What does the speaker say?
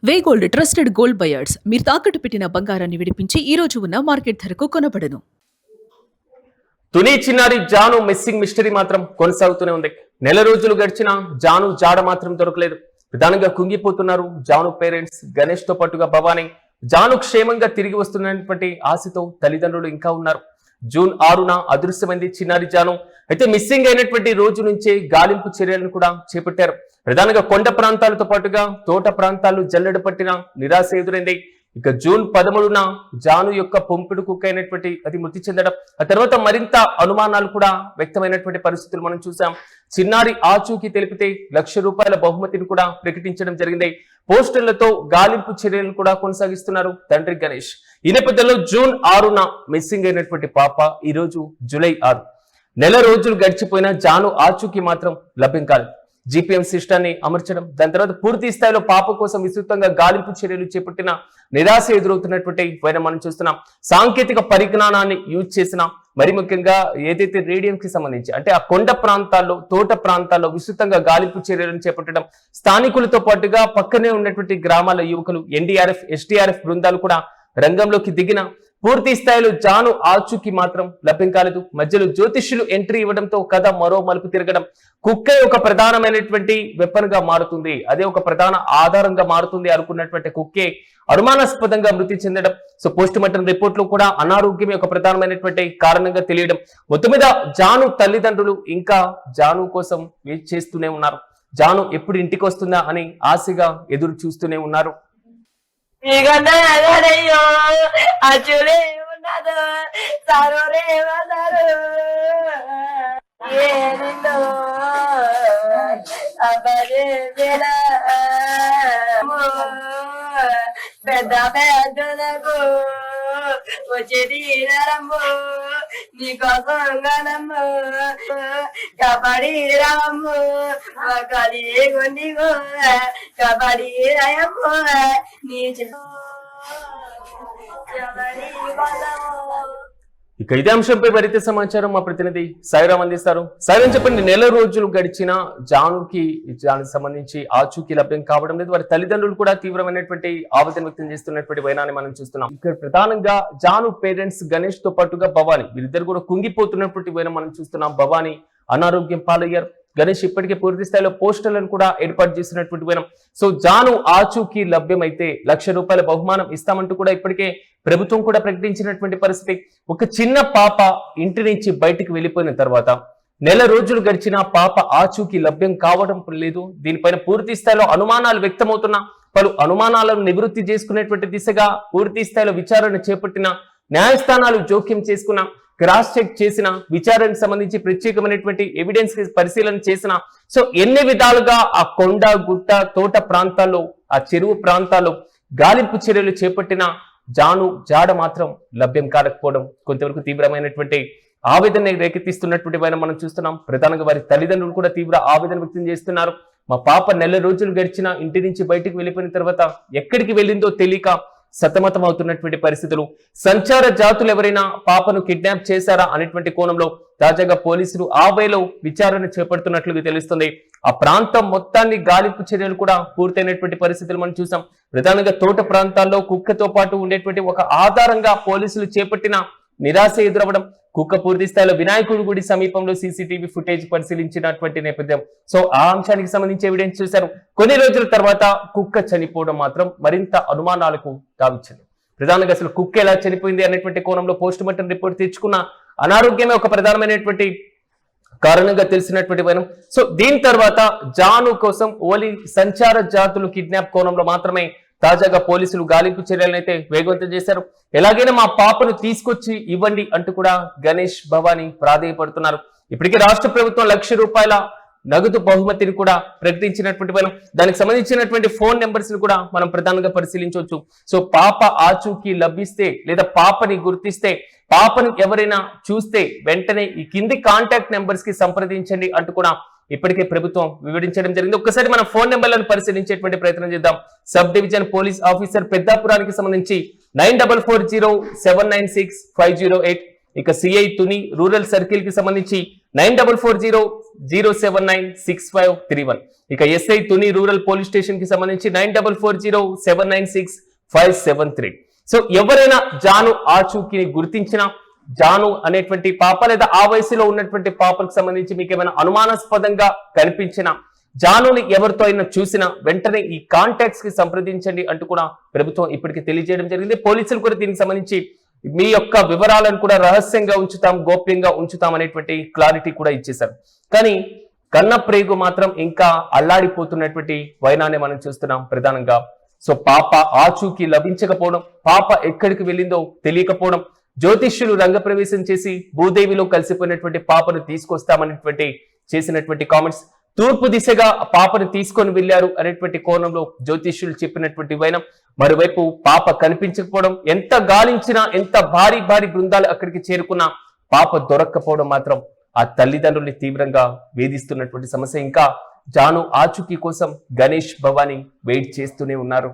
వే gold trusted gold buyers మీరు తాకట్టు పెట్టిన బంగారాన్ని విడిపించి ఈ రోజు ఉన్న మార్కెట్ ధరకు కొనబడను. తుని చిన్నారి జాను మిస్సింగ్ మిస్టరీ మాత్రం కొనసాగుతూనే ఉంది. నెల రోజులు గడిచినా జాను జాడ మాత్రం దొరకలేదు. ప్రధానంగా కుంగిపోతున్నారు జాను పేరెంట్స్ గణేష్ తో పాటుగా భవానీ. జాను క్షేమంగా తిరిగి వస్తున్నటువంటి ఆశతో తల్లిదండ్రులు ఇంకా ఉన్నారు. జూన్ 6న అదృశ్యమైంది చిన్నారి జాను. అయితే మిస్సింగ్ అయినటువంటి రోజు నుంచే గాలింపు చర్యలను కూడా చేపట్టారు. ప్రధానంగా కొండ ప్రాంతాలతో పాటుగా తోట ప్రాంతాలు జల్లెడ పట్టిన నిరాశ ఎదురైంది. ఇక జూన్ 13న జాను యొక్క పొంపిడి కుక్క అయినటువంటి అది మృతి చెందడం, ఆ తర్వాత మరింత అనుమానాలు కూడా వ్యక్తమైనటువంటి పరిస్థితులు మనం చూసాం. చిన్నారి ఆచూకీ తెలిపితే ₹1,00,000 బహుమతిని కూడా ప్రకటించడం జరిగింది. పోస్టర్లతో గాలింపు చర్యలను కూడా కొనసాగిస్తున్నారు తండ్రి గణేష్. ఈ నేపథ్యంలో జూన్ 6న మిస్సింగ్ అయినటువంటి పాప ఈ రోజు జూలై 6. నెల రోజులు గడిచిపోయినా జాను ఆచూకీ మాత్రం లభ్యం కాలేదు. జీపీఎం సిస్టాన్ని అమర్చడం, దాని తర్వాత పూర్తి స్థాయిలో పాప కోసం విస్తృతంగా గాలింపు చర్యలు చేపట్టిన నిరాశ ఎదురవుతున్నటువంటి పైన మనం చూస్తున్నాం. సాంకేతిక పరిజ్ఞానాన్ని యూజ్ చేసిన, మరి ముఖ్యంగా ఏదైతే రేడియం కి సంబంధించి అంటే ఆ కొండ ప్రాంతాల్లో తోట ప్రాంతాల్లో విస్తృతంగా గాలింపు చర్యలను చేపట్టడం, స్థానికులతో పాటుగా పక్కనే ఉన్నటువంటి గ్రామాల యువకులు ఎన్డీఆర్ఎఫ్ ఎస్డీఆర్ఎఫ్ బృందాలు కూడా రంగంలోకి దిగిన పూర్తి స్థాయిలో జాను ఆచూకీ మాత్రం లభ్యం కాలేదు. మధ్యలో జ్యోతిష్యులు ఎంట్రీ ఇవ్వడంతో కథ మరో మలుపు తిరగడం, కుక్కే ఒక ప్రధానమైనటువంటి వెపన్ గా మారుతుంది, అదే ఒక ప్రధాన ఆధారంగా మారుతుంది అనుకున్నటువంటి కుక్కే అనుమానాస్పదంగా మృతి చెందడం. సో పోస్ట్ మార్టం రిపోర్ట్ లో కూడా అనారోగ్యమే ఒక ప్రధానమైనటువంటి కారణంగా తెలియడం. మొత్తం మీద జాను తల్లిదండ్రులు ఇంకా జాను కోసం వెయిట్ చేస్తూనే ఉన్నారు. జాను ఎప్పుడు ఇంటికి వస్తుందా అని ఆశగా ఎదురు చూస్తూనే ఉన్నారు. పెద్ద పెద్దలకు వచ్చేది రమ్ము నీకోసం గనమ్ము కబడ్డీ రమ్ము కలి గుండిగో కబడ్డీ రయమ్ము నీ ఇక ఇదే అంశంపై మరింత సమాచారం మా ప్రతినిధి సాయిరామ్ అందిస్తారు. సాయిరామ్ చెప్పండి, నెల రోజులు గడిచిన జానుకి దానికి సంబంధించి ఆచూకీ లభ్యం కావడం లేదు. వారి తల్లిదండ్రులు కూడా తీవ్రమైనటువంటి ఆవేదన వ్యక్తం చేస్తున్నటువంటి వైనాన్ని మనం చూస్తున్నాం. ఇక్కడ ప్రధానంగా జాను పేరెంట్స్ గణేష్ తో పాటుగా భవానీ, వీరిద్దరు కూడా కుంగిపోతున్నటువంటి వైనం మనం చూస్తున్నాం. భవానీ అనారోగ్యం పాలయ్యారు. గణేష్ ఇప్పటికే పూర్తి స్థాయిలో పోస్టర్లను కూడా ఏర్పాటు చేసినటువంటి వైనం. సో జాను ఆచూకీ లభ్యమైతే ₹1,00,000 బహుమానం ఇస్తామంటూ కూడా ఇప్పటికే ప్రభుత్వం కూడా ప్రకటించినటువంటి పరిస్థితి. ఒక చిన్న పాప ఇంటి నుంచి బయటికి వెళ్ళిపోయిన తర్వాత నెల రోజులు గడిచిన పాప ఆచూకీ లభ్యం కావడం లేదు. దీనిపైన పూర్తి స్థాయిలో అనుమానాలు వ్యక్తమవుతున్నా, పలు అనుమానాలను నివృత్తి చేసుకునేటువంటి దిశగా పూర్తి స్థాయిలో విచారణ చేపట్టిన, న్యాయస్థానాలు జోక్యం చేసుకున్న, క్రాస్ చెక్ చేసిన, విచారణకు సంబంధించి ప్రత్యేకమైనటువంటి ఎవిడెన్స్ పరిశీలన చేసిన, సో ఎన్ని విధాలుగా ఆ కొండ గుట్ట తోట ప్రాంతాల్లో ఆ చెరువు ప్రాంతాల్లో గాలింపు చర్యలు చేపట్టిన జాను జాడ మాత్రం లభ్యం కాకపోవడం కొంతవరకు తీవ్రమైనటువంటి ఆవేదన రేకెత్తిస్తున్నటువంటి పైన మనం చూస్తున్నాం. ప్రధానంగా వారి తల్లిదండ్రులు కూడా తీవ్ర ఆవేదన వ్యక్తం చేస్తున్నారు. మా పాప నెల రోజులు గడిచిన ఇంటి నుంచి బయటికి వెళ్ళిపోయిన తర్వాత ఎక్కడికి వెళ్ళిందో తెలియక సతమతం అవుతున్నటువంటి పరిస్థితులు. సంచార జాతులు ఎవరైనా పాపను కిడ్నాప్ చేశారా అనేటువంటి కోణంలో తాజాగా పోలీసులు ఆ వేలో విచారణ చేపడుతున్నట్లుగా తెలుస్తుంది. ఆ ప్రాంతం మొత్తాన్ని గాలింపు చర్యలు కూడా పూర్తయినటువంటి పరిస్థితులు మనం చూసాం. ప్రధానంగా తోట ప్రాంతాల్లో కుక్కతో పాటు ఉండేటువంటి ఒక ఆధారంగా పోలీసులు చేపట్టిన నిరాశ ఎదురవ్వడం, కుక్క పూర్తి స్థాయిలో వినాయకుడి గుడి సమీపంలో సీసీటీవీ ఫుటేజ్ పరిశీలించినటువంటి నేపథ్యం. సో ఆ అంశానికి సంబంధించి ఎవిడెన్స్ చూశారు. కొన్ని రోజుల తర్వాత కుక్క చనిపోవడం మాత్రం మరింత అనుమానాలకు తావిచ్చింది. ప్రధానంగా అసలు కుక్క ఎలా చనిపోయింది అనేటువంటి కోణంలో పోస్ట్ మార్టం రిపోర్ట్ తెచ్చుకున్న అనారోగ్యమే ఒక ప్రధానమైనటువంటి కారణంగా తెలిసినటువంటి వైనం. సో దీని తర్వాత జాను కోసం ఓన్లీ సంచార జాతులు కిడ్నాప్ కోణంలో మాత్రమే తాజాగా పోలీసులు గాలింపు చర్యలను అయితే వేగవంతం చేశారు. ఎలాగైనా మా పాపను తీసుకొచ్చి ఇవ్వండి అంటూ కూడా గణేష్ భవానీ ప్రాధేయపడుతున్నారు. ఇప్పటికే రాష్ట్ర ప్రభుత్వం ₹1,00,000 నగదు బహుమతిని కూడా ప్రకటించినటువంటి పైన దానికి సంబంధించినటువంటి ఫోన్ నెంబర్స్ ను కూడా మనం ప్రధానంగా పరిశీలించవచ్చు. సో పాప ఆచూకీ లభిస్తే లేదా పాపని గుర్తిస్తే, పాపను ఎవరైనా చూస్తే వెంటనే ఈ కింది కాంటాక్ట్ నెంబర్స్ కి సంప్రదించండి అంటూ కూడా ఇప్పటికే ప్రభుత్వం వివరించడం జరిగింది. ఒక్కసారి మనం ఫోన్ నెంబర్లను పరిశీలించేటువంటి ప్రయత్నం చేద్దాం. సబ్ డివిజన్ పోలీస్ ఆఫీసర్ పెద్దాపురానికి సంబంధించి 9440796508, ఇక సిఐ తుని రూరల్ సర్కిల్ కి సంబంధించి 9440079653 ఇక SI Tuni rural police station కి సంబంధించి 9440796573. సో ఎవరైనా జాను ఆచూకీని గుర్తించిన జాను అనేటువంటి పాప లేదా ఆ వయసులో ఉన్నటువంటి పాపకు సంబంధించి మీకు ఏమైనా అనుమానాస్పదంగా కనిపించిన జానుని ఎవరితో అయినా చూసినా వెంటనే ఈ కాంటాక్ట్స్ కి సంప్రదించండి అంటూ కూడా ప్రభుత్వం ఇప్పటికీ తెలియజేయడం జరిగింది. పోలీసులు కూడా దీనికి సంబంధించి మీ యొక్క వివరాలను కూడా రహస్యంగా ఉంచుతాం, గోప్యంగా ఉంచుతాం అనేటువంటి క్లారిటీ కూడా ఇచ్చేశారు. కానీ కన్న ప్రేగు మాత్రం ఇంకా అల్లాడిపోతున్నటువంటి వైనాన్ని మనం చూస్తున్నాం ప్రధానంగా. సో పాప ఆచూకీ లభించకపోవడం, పాప ఎక్కడికి వెళ్ళిందో తెలియకపోవడం, జ్యోతిష్యులు రంగప్రవేశం చేసి భూదేవిలో కలిసిపోయినటువంటి పాపను తీసుకొస్తామనేటువంటి చేసినటువంటి కామెంట్స్, తూర్పు దిశగా పాపను తీసుకొని వెళ్లారు అనేటువంటి కోణంలో జ్యోతిష్యులు చెప్పినటువంటి వైనం, మరోవైపు పాప కనిపించకపోవడం, ఎంత గాలించినా ఎంత భారీ భారీ బృందాలు అక్కడికి చేరుకున్నా పాప దొరక్కపోవడం మాత్రం ఆ తల్లిదండ్రుల్ని తీవ్రంగా వేధిస్తున్నటువంటి సమస్య. ఇంకా జాను ఆచూకీ కోసం గణేష్ భవానీ వెయిట్ చేస్తూనే ఉన్నారు.